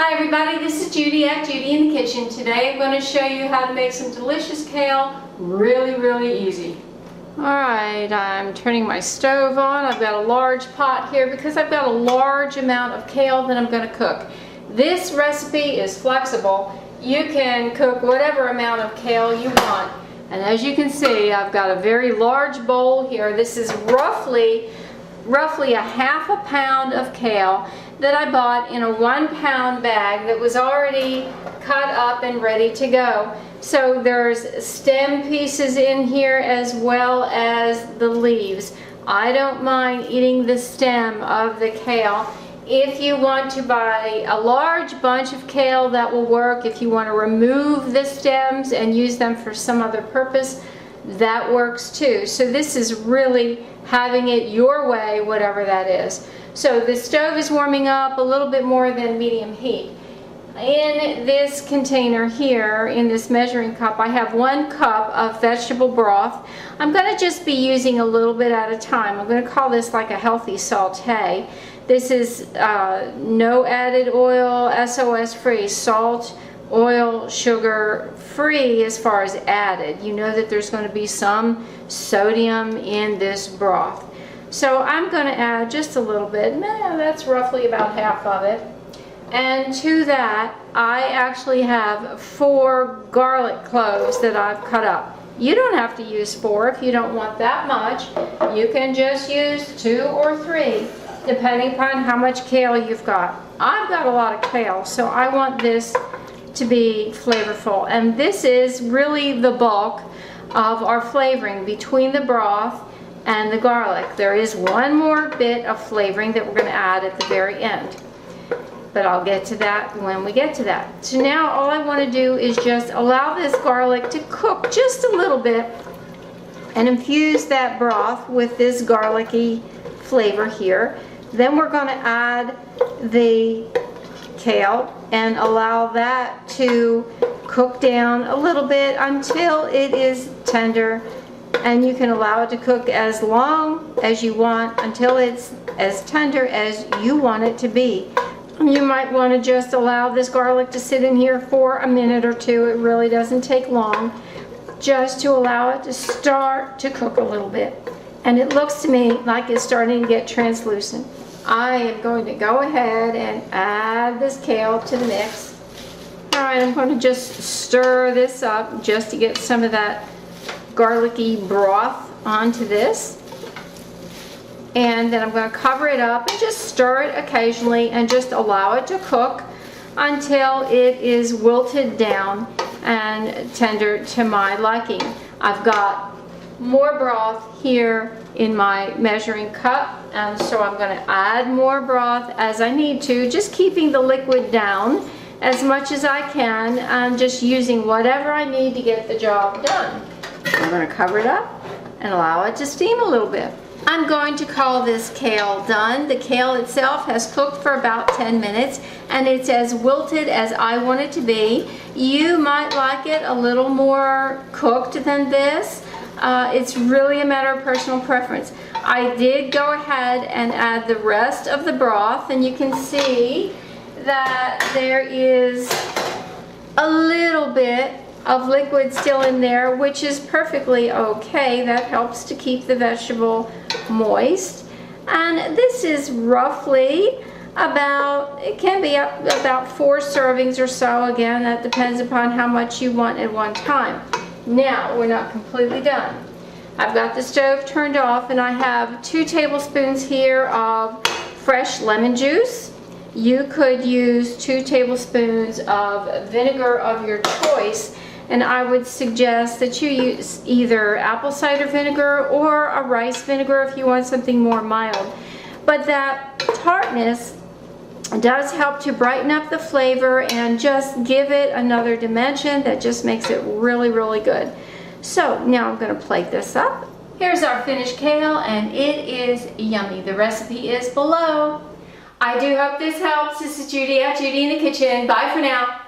Hi everybody, this is Judy at Judy in the Kitchen. Today I'm going to show you how to make some delicious kale really easy. Alright, I'm turning my stove on. I've got a large pot here because I've got a large amount of kale that I'm going to cook. This recipe is flexible. You can cook whatever amount of kale you want. And as you can see, I've got a very large bowl here. This is roughly a half a pound of kale that I bought in a 1 pound bag that was already cut up and ready to go. So there's stem pieces in here as well as the leaves. I don't mind eating the stem of the kale. If you want to buy a large bunch of kale, that will work. If you want to remove the stems and use them for some other purpose, that works too. So this is really having it your way, whatever that is. So the stove is warming up a little bit more than medium heat. In this container here, in this measuring cup, I have 1 cup of vegetable broth. I'm going to just be using a little bit at a time. I'm going to call this like a healthy sauté. This is no added oil, SOS free, salt, oil, sugar free as far as added. You know that there's going to be some sodium in this broth. So I'm going to add just a little bit. That's roughly about half of it. And to that, I actually have 4 garlic cloves that I've cut up. You don't have to use 4 if you don't want that much. You can just use 2 or 3, depending upon how much kale you've got. I've got a lot of kale, so I want this to be flavorful. And this is really the bulk of our flavoring between the broth and the garlic. There is one more bit of flavoring that we're going to add at the very end, but I'll get to that when we get to that. So now all I want to do is just allow this garlic to cook just a little bit and infuse that broth with this garlicky flavor here. Then we're going to add the kale and allow that to cook down a little bit until it is tender. And you can allow it to cook as long as you want until it's as tender as you want it to be. You might want to just allow this garlic to sit in here for a minute or 2. It really doesn't take long, just to allow it to start to cook a little bit. And it looks to me like it's starting to get translucent. I am going to go ahead and add this kale to the mix. Alright, I'm going to just stir this up just to get some of that garlicky broth onto this. And then I'm going to cover it up and just stir it occasionally and just allow it to cook until it is wilted down and tender to my liking. I've got more broth here in my measuring cup, and so I'm going to add more broth as I need to, just keeping the liquid down as much as I can and just using whatever I need to get the job done. I'm going to cover it up and allow it to steam a little bit. I'm going to call this kale done. The kale itself has cooked for about 10 minutes and it's as wilted as I want it to be. You might like it a little more cooked than this. It's really a matter of personal preference. I did go ahead and add the rest of the broth, and you can see that there is a little bit of liquid still in there, which is perfectly okay. That helps to keep the vegetable moist. And this is roughly about, it can be about 4 servings or so. Again, that depends upon how much you want at one time. Now, we're not completely done. I've got the stove turned off and I have 2 tablespoons here of fresh lemon juice. You could use 2 tablespoons of vinegar of your choice, and I would suggest that you use either apple cider vinegar or a rice vinegar if you want something more mild. But that tartness does help to brighten up the flavor and just give it another dimension that just makes it really good. So now I'm going to plate this up. Here's our finished kale and it is yummy. The recipe is below. I do hope this helps. This is Judy at Judy in the Kitchen. Bye for now.